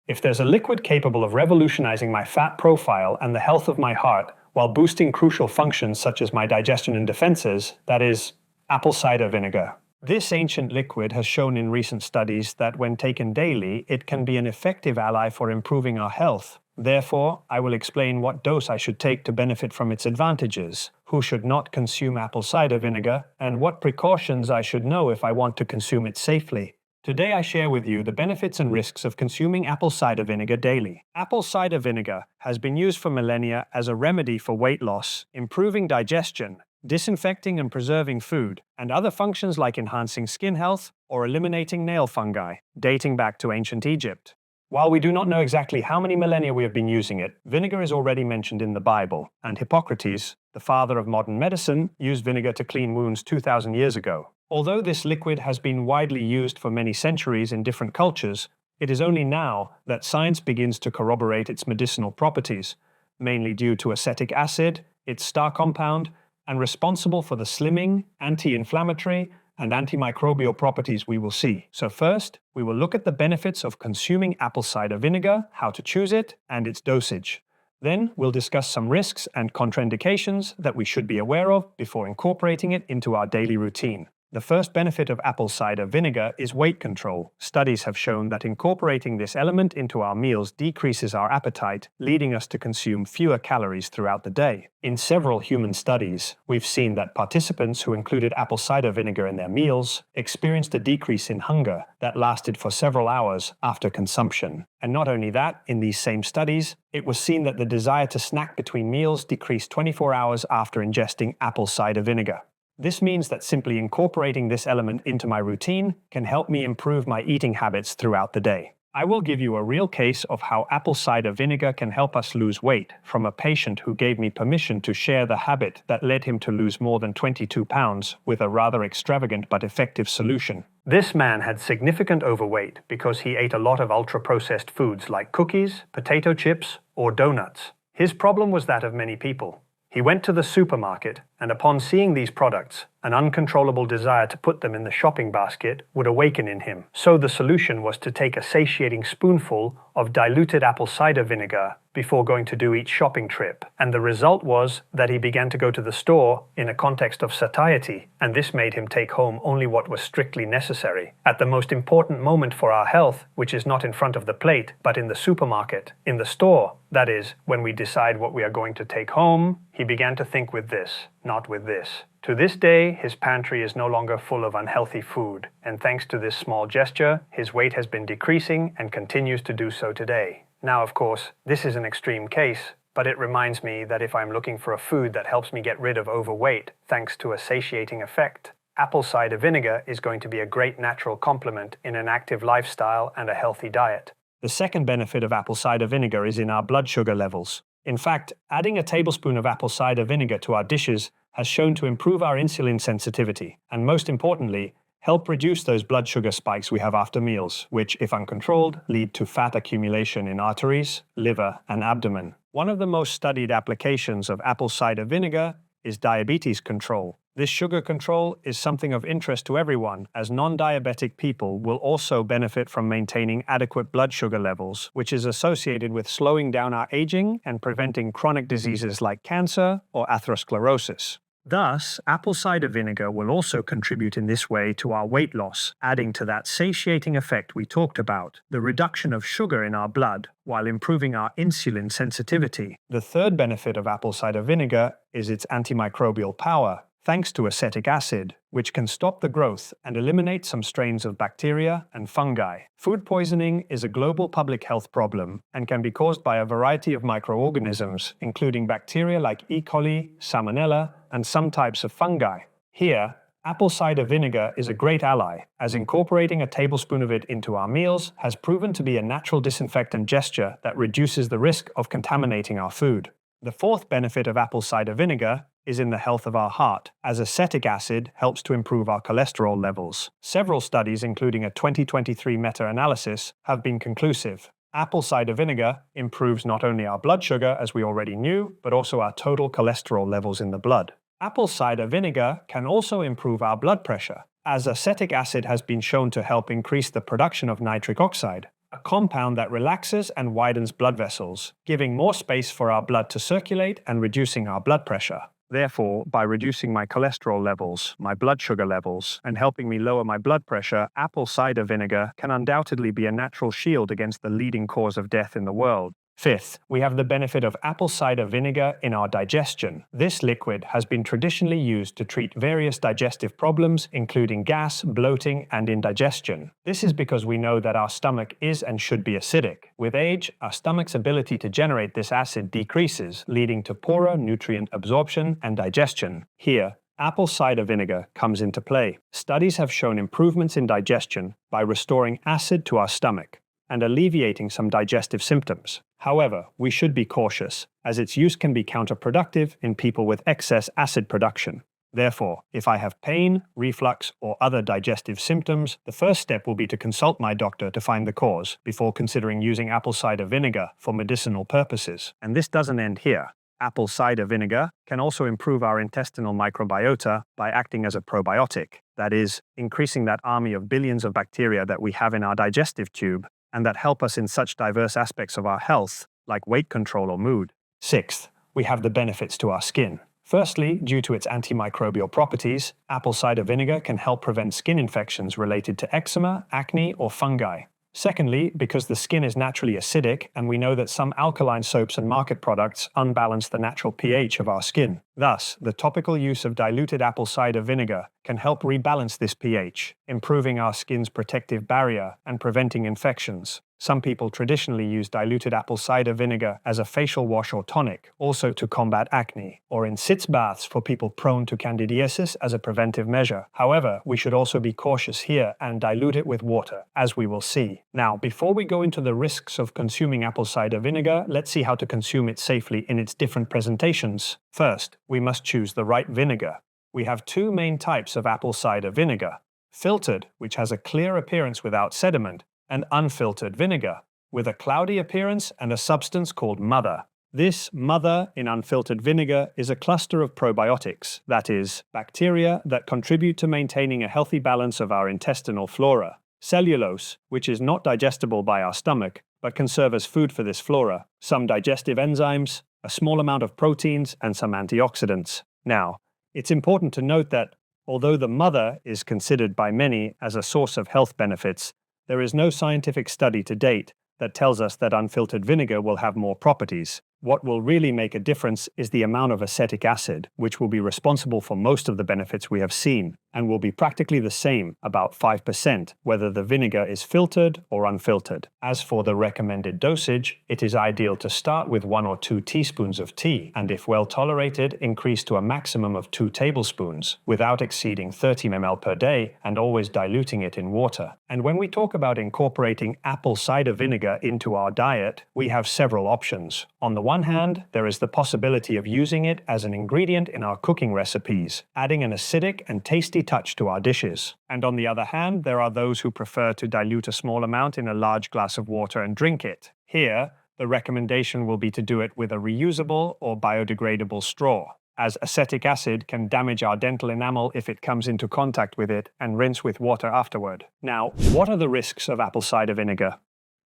If there's a liquid capable of revolutionizing my fat profile and the health of my heart while boosting crucial functions such as my digestion and defenses, that is apple cider vinegar. This ancient liquid has shown in recent studies that when taken daily, it can be an effective ally for improving our health. Therefore, I will explain what dose I should take to benefit from its advantages, who should not consume apple cider vinegar, and what precautions I should know if I want to consume it safely. Today I share with you the benefits and risks of consuming apple cider vinegar daily. Apple cider vinegar has been used for millennia as a remedy for weight loss, improving digestion, disinfecting and preserving food, and other functions like enhancing skin health or eliminating nail fungi, dating back to ancient Egypt. While we do not know exactly how many millennia we have been using it, vinegar is already mentioned in the Bible, and Hippocrates, the father of modern medicine, used vinegar to clean wounds 2,000 years ago. Although this liquid has been widely used for many centuries in different cultures, it is only now that science begins to corroborate its medicinal properties, mainly due to acetic acid, its star compound, and responsible for the slimming, anti-inflammatory, and antimicrobial properties we will see. So first, we will look at the benefits of consuming apple cider vinegar, how to choose it, and its dosage. Then, we'll discuss some risks and contraindications that we should be aware of before incorporating it into our daily routine. The first benefit of apple cider vinegar is weight control. Studies have shown that incorporating this element into our meals decreases our appetite, leading us to consume fewer calories throughout the day. In several human studies, we've seen that participants who included apple cider vinegar in their meals experienced a decrease in hunger that lasted for several hours after consumption. And not only that, in these same studies, it was seen that the desire to snack between meals decreased 24 hours after ingesting apple cider vinegar. This means that simply incorporating this element into my routine can help me improve my eating habits throughout the day. I will give you a real case of how apple cider vinegar can help us lose weight from a patient who gave me permission to share the habit that led him to lose more than 22 pounds with a rather extravagant but effective solution. This man had significant overweight because he ate a lot of ultra-processed foods like cookies, potato chips, or donuts. His problem was that of many people. He went to the supermarket, and upon seeing these products, an uncontrollable desire to put them in the shopping basket would awaken in him. So the solution was to take a satiating spoonful of diluted apple cider vinegar before going to do each shopping trip. And the result was that he began to go to the store in a context of satiety, and this made him take home only what was strictly necessary. At the most important moment for our health, which is not in front of the plate, but in the supermarket, in the store, that is, when we decide what we are going to take home, he began to think with this, not with this. To this day, his pantry is no longer full of unhealthy food, and thanks to this small gesture, his weight has been decreasing and continues to do so today. Now, of course, this is an extreme case, but it reminds me that if I'm looking for a food that helps me get rid of overweight thanks to a satiating effect, apple cider vinegar is going to be a great natural complement in an active lifestyle and a healthy diet. The second benefit of apple cider vinegar is in our blood sugar levels. In fact, adding a tablespoon of apple cider vinegar to our dishes has shown to improve our insulin sensitivity, and most importantly, help reduce those blood sugar spikes we have after meals, which, if uncontrolled, lead to fat accumulation in arteries, liver, and abdomen. One of the most studied applications of apple cider vinegar is diabetes control. This sugar control is something of interest to everyone, as non-diabetic people will also benefit from maintaining adequate blood sugar levels, which is associated with slowing down our aging and preventing chronic diseases like cancer or atherosclerosis. Thus, apple cider vinegar will also contribute in this way to our weight loss, adding to that satiating effect we talked about, the reduction of sugar in our blood, while improving our insulin sensitivity. The third benefit of apple cider vinegar is its antimicrobial power, thanks to acetic acid, which can stop the growth and eliminate some strains of bacteria and fungi. Food poisoning is a global public health problem and can be caused by a variety of microorganisms, including bacteria like E. coli, salmonella, and some types of fungi. Here, apple cider vinegar is a great ally, as incorporating a tablespoon of it into our meals has proven to be a natural disinfectant gesture that reduces the risk of contaminating our food. The fourth benefit of apple cider vinegar is in the health of our heart, as acetic acid helps to improve our cholesterol levels. Several studies, including a 2023 meta-analysis, have been conclusive. Apple cider vinegar improves not only our blood sugar, as we already knew, but also our total cholesterol levels in the blood. Apple cider vinegar can also improve our blood pressure, as acetic acid has been shown to help increase the production of nitric oxide, a compound that relaxes and widens blood vessels, giving more space for our blood to circulate and reducing our blood pressure. Therefore, by reducing my cholesterol levels, my blood sugar levels, and helping me lower my blood pressure, apple cider vinegar can undoubtedly be a natural shield against the leading cause of death in the world. Fifth, we have the benefit of apple cider vinegar in our digestion. This liquid has been traditionally used to treat various digestive problems, including gas, bloating, and indigestion. This is because we know that our stomach is and should be acidic. With age, our stomach's ability to generate this acid decreases, leading to poorer nutrient absorption and digestion. Here, apple cider vinegar comes into play. Studies have shown improvements in digestion by restoring acid to our stomach and alleviating some digestive symptoms. However, we should be cautious, as its use can be counterproductive in people with excess acid production. Therefore, if I have pain, reflux, or other digestive symptoms, the first step will be to consult my doctor to find the cause before considering using apple cider vinegar for medicinal purposes. And this doesn't end here. Apple cider vinegar can also improve our intestinal microbiota by acting as a probiotic, that is, increasing that army of billions of bacteria that we have in our digestive tube, and that help us in such diverse aspects of our health, like weight control or mood. Sixth, we have the benefits to our skin. Firstly, due to its antimicrobial properties, apple cider vinegar can help prevent skin infections related to eczema, acne, or fungi. Secondly, because the skin is naturally acidic, and we know that some alkaline soaps and market products unbalance the natural pH of our skin. Thus, the topical use of diluted apple cider vinegar can help rebalance this pH, improving our skin's protective barrier and preventing infections. Some people traditionally use diluted apple cider vinegar as a facial wash or tonic, also to combat acne, or in sitz baths for people prone to candidiasis as a preventive measure. However, we should also be cautious here and dilute it with water, as we will see. Now, before we go into the risks of consuming apple cider vinegar, let's see how to consume it safely in its different presentations. First, we must choose the right vinegar. We have two main types of apple cider vinegar: filtered, which has a clear appearance without sediment, and unfiltered vinegar, with a cloudy appearance and a substance called mother. This mother in unfiltered vinegar is a cluster of probiotics, that is, bacteria that contribute to maintaining a healthy balance of our intestinal flora. Cellulose, which is not digestible by our stomach, but can serve as food for this flora. Some digestive enzymes, a small amount of proteins, and some antioxidants. Now, it's important to note that, although the mother is considered by many as a source of health benefits, there is no scientific study to date that tells us that unfiltered vinegar will have more properties. What will really make a difference is the amount of acetic acid, which will be responsible for most of the benefits we have seen, and will be practically the same, about 5%, whether the vinegar is filtered or unfiltered. As for the recommended dosage, it is ideal to start with 1 or 2 teaspoons of tea, and if well tolerated, increase to a maximum of 2 tablespoons, without exceeding 30 ml per day, and always diluting it in water. And when we talk about incorporating apple cider vinegar into our diet, we have several options. On the one hand, there is the possibility of using it as an ingredient in our cooking recipes, adding an acidic and tasty touch to our dishes. And on the other hand, there are those who prefer to dilute a small amount in a large glass of water and drink it. Here, the recommendation will be to do it with a reusable or biodegradable straw, as acetic acid can damage our dental enamel if it comes into contact with it, and rinse with water afterward. Now, what are the risks of apple cider vinegar?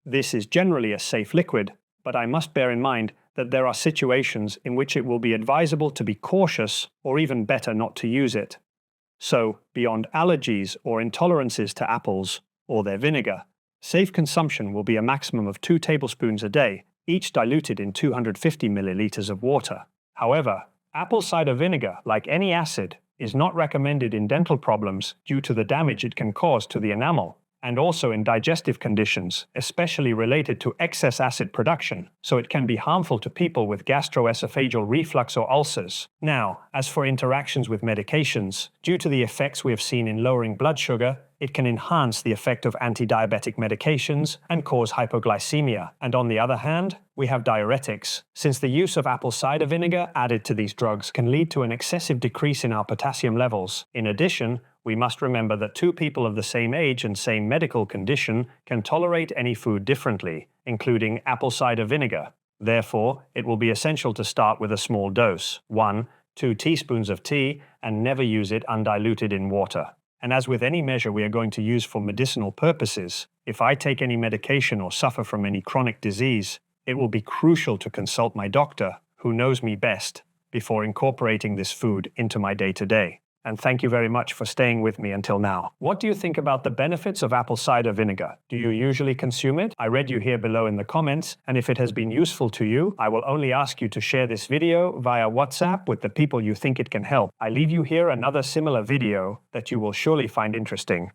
This is generally a safe liquid, but I must bear in mind that there are situations in which it will be advisable to be cautious, or even better not to use it. So, beyond allergies or intolerances to apples or their vinegar, safe consumption will be a maximum of 2 tablespoons a day, each diluted in 250 milliliters of water. However, apple cider vinegar, like any acid, is not recommended in dental problems due to the damage it can cause to the enamel, and also in digestive conditions, especially related to excess acid production, so it can be harmful to people with gastroesophageal reflux or ulcers. Now, as for interactions with medications, due to the effects we have seen in lowering blood sugar, it can enhance the effect of anti-diabetic medications and cause hypoglycemia. And on the other hand, we have diuretics, since the use of apple cider vinegar added to these drugs can lead to an excessive decrease in our potassium levels. In addition, we must remember that 2 people of the same age and same medical condition can tolerate any food differently, including apple cider vinegar. Therefore, it will be essential to start with a small dose, 1-2 teaspoons of tea, and never use it undiluted in water. And as with any measure we are going to use for medicinal purposes, if I take any medication or suffer from any chronic disease, it will be crucial to consult my doctor, who knows me best, before incorporating this food into my day-to-day. And thank you very much for staying with me until now. What do you think about the benefits of apple cider vinegar? Do you usually consume it? I read you here below in the comments, and if it has been useful to you, I will only ask you to share this video via WhatsApp with the people you think it can help. I leave you here another similar video that you will surely find interesting.